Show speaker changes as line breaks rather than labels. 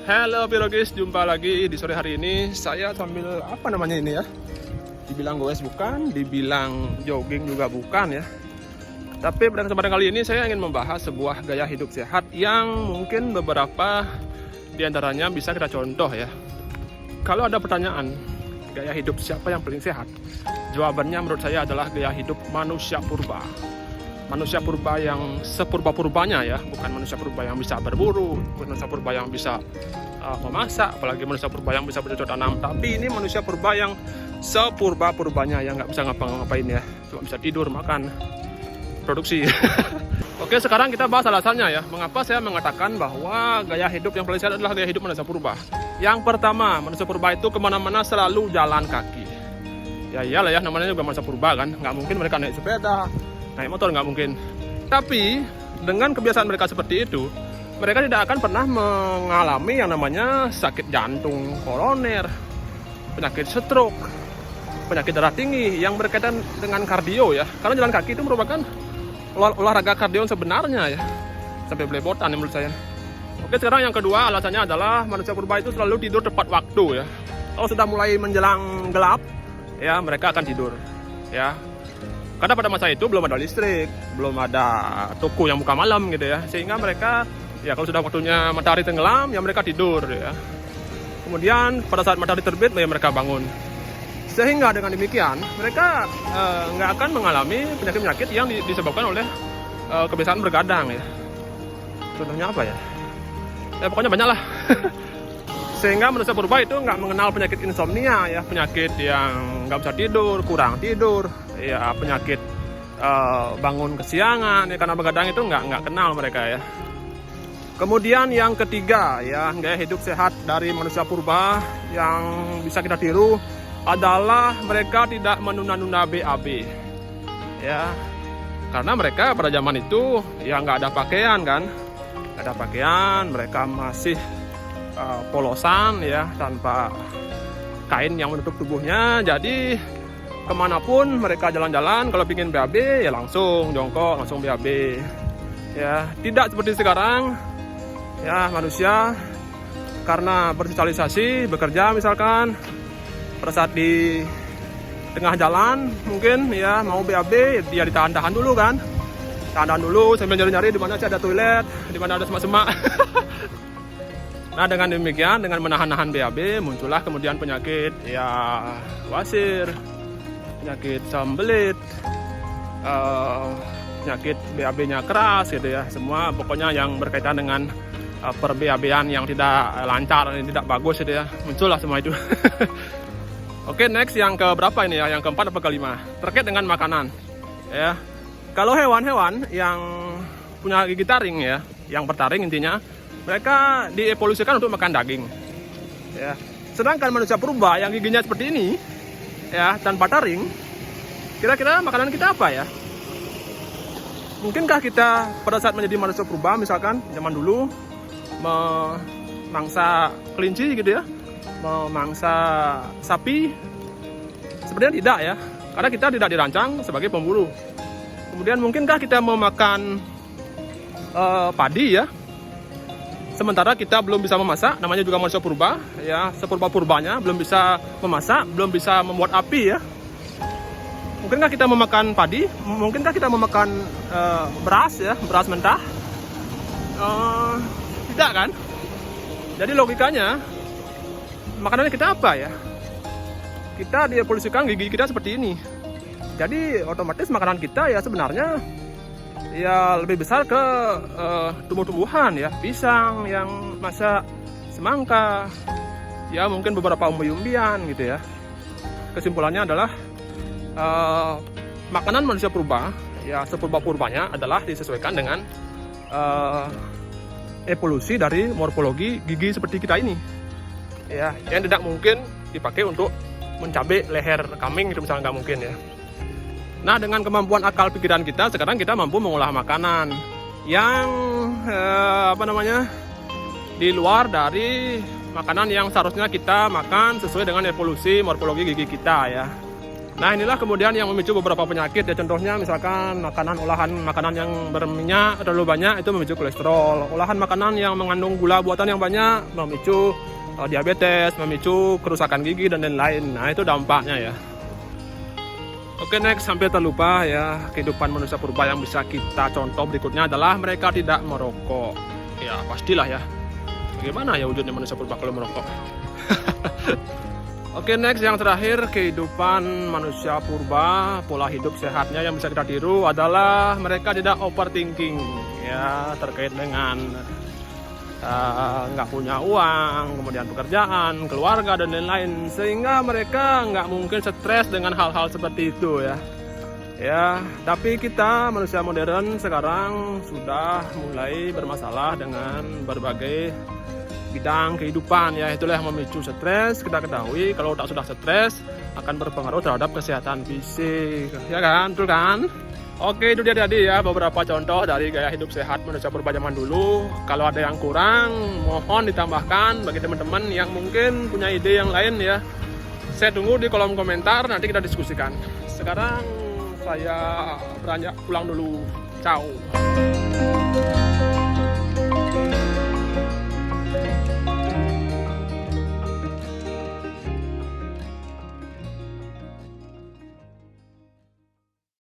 Halo Pirogis, jumpa lagi di sore hari ini. Saya sambil apa namanya ini ya? Dibilang goes bukan, dibilang jogging juga bukan ya. Tapi pada kesempatan kali ini saya ingin membahas sebuah gaya hidup sehat yang mungkin beberapa diantaranya bisa kita contoh ya. Kalau ada pertanyaan, gaya hidup siapa yang paling sehat? Jawabannya menurut saya adalah gaya hidup manusia purba. Manusia purba yang sepurba-purbanya ya, bukan manusia purba yang bisa berburu, manusia purba yang bisa memasak, apalagi manusia purba yang bisa bercocok tanam. Tapi ini manusia purba yang sepurba-purbanya yang nggak bisa ngapa-ngapain ya, cuma bisa tidur, makan, produksi. Oke, sekarang kita bahas alasannya ya, mengapa saya mengatakan bahwa gaya hidup yang paling sehat adalah gaya hidup manusia purba. Yang pertama, manusia purba itu kemana-mana selalu jalan kaki. Ya iyalah ya, namanya juga manusia purba kan, nggak mungkin mereka naik sepeda, naik motor, nggak mungkin. Tapi dengan kebiasaan mereka seperti itu, mereka tidak akan pernah mengalami yang namanya sakit jantung koroner, penyakit stroke, penyakit darah tinggi yang berkaitan dengan kardio ya. Karena jalan kaki itu merupakan olahraga kardio sebenarnya ya, sampai belepotan menurut saya. Oke, sekarang yang kedua alasannya adalah manusia purba itu selalu tidur tepat waktu ya. Kalau sudah mulai menjelang gelap ya, mereka akan tidur ya. Karena pada masa itu belum ada listrik, belum ada toko yang buka malam gitu ya. Sehingga mereka, ya kalau sudah waktunya matahari tenggelam, ya mereka tidur ya. Kemudian pada saat matahari terbit, ya mereka bangun. Sehingga dengan demikian, mereka nggak akan mengalami penyakit-penyakit yang disebabkan oleh kebiasaan bergadang ya. Contohnya apa ya? Ya pokoknya banyak lah. Sehingga manusia purba itu nggak mengenal penyakit insomnia ya, penyakit yang nggak bisa tidur, kurang tidur, ya penyakit bangun kesiangan ya, karena begadang itu nggak kenal mereka ya. Kemudian yang ketiga ya, gaya hidup sehat dari manusia purba yang bisa kita tiru adalah mereka tidak menunda-nunda BAB ya, karena mereka pada zaman itu ya nggak ada pakaian kan, nggak ada pakaian, mereka masih polosan ya, tanpa kain yang menutup tubuhnya. Jadi kemanapun mereka jalan-jalan, kalau bikin BAB ya langsung jongkok, langsung BAB ya. Tidak seperti sekarang ya, manusia karena bersosialisasi, bekerja misalkan, pada saat di tengah jalan mungkin ya mau BAB, dia ditahan-tahan dulu kan, tahan dulu sambil nyari-nyari di mana sih ada toilet, di mana ada semak-semak. Nah, dengan demikian, dengan menahan-nahan BAB, muncullah kemudian penyakit ya wasir, penyakit sembelit, penyakit BAB-nya keras gitu ya. Semua pokoknya yang berkaitan dengan per-BAB-an yang tidak lancar, yang tidak bagus gitu ya. Muncullah semua itu. Oke, next yang ke berapa ini ya? Yang keempat atau kelima? Terkait dengan makanan ya. Kalau hewan-hewan yang punya gigi taring ya, yang bertaring intinya, mereka dievolusikan untuk makan daging ya. Sedangkan manusia purba yang giginya seperti ini ya, tanpa taring, kira-kira makanan kita apa ya? Mungkinkah kita pada saat menjadi manusia purba, misalkan zaman dulu memangsa kelinci gitu ya, memangsa sapi? Sebenarnya tidak ya, karena kita tidak dirancang sebagai pemburu. Kemudian mungkinkah kita memakan padi ya, sementara kita belum bisa memasak, namanya juga manusia purba ya, sepurba-purbanya belum bisa memasak, belum bisa membuat api ya. Mungkinkah kita memakan padi? Mungkinkah kita memakan beras ya, beras mentah? Tidak kan? Jadi logikanya, makanannya kita apa ya? Kita dievolusikan gigi kita seperti ini. Jadi otomatis makanan kita ya sebenarnya ya lebih besar ke tumbuh-tumbuhan ya, pisang yang masak, semangka ya, mungkin beberapa umbi-umbian gitu ya. Kesimpulannya adalah makanan manusia purba ya, sepurba-purbanya adalah disesuaikan dengan evolusi dari morfologi gigi seperti kita ini ya, yang tidak mungkin dipakai untuk mencabik leher kambing itu misalnya, nggak mungkin ya. Nah, dengan kemampuan akal pikiran kita, sekarang kita mampu mengolah makanan yang di luar dari makanan yang seharusnya kita makan sesuai dengan evolusi morfologi gigi kita ya. Nah inilah kemudian yang memicu beberapa penyakit ya, contohnya misalkan olahan makanan yang berminyak terlalu banyak itu memicu kolesterol, olahan makanan yang mengandung gula buatan yang banyak memicu diabetes, memicu kerusakan gigi dan lain-lain. Nah itu dampaknya ya. Oke, next, sampai terlupa ya, kehidupan manusia purba yang bisa kita contoh berikutnya adalah mereka tidak merokok. Ya pastilah ya, bagaimana ya wujudnya manusia purba kalau merokok. Oke, next, yang terakhir, kehidupan manusia purba, pola hidup sehatnya yang bisa kita tiru adalah mereka tidak overthinking ya, terkait dengan nggak punya uang, kemudian pekerjaan, keluarga dan lain-lain, sehingga mereka nggak mungkin stres dengan hal-hal seperti itu ya. Ya, tapi kita manusia modern sekarang sudah mulai bermasalah dengan berbagai bidang kehidupan ya, itulah yang memicu stres. Kita ketahui kalau tak sudah stres akan berpengaruh terhadap kesehatan fisik ya kan, betul kan? Oke, itu dia tadi ya beberapa contoh dari gaya hidup sehat manusia purba zaman dulu. Kalau ada yang kurang mohon ditambahkan bagi teman-teman yang mungkin punya ide yang lain ya. Saya tunggu di kolom komentar, nanti kita diskusikan. Sekarang saya beranjak pulang dulu. Ciao.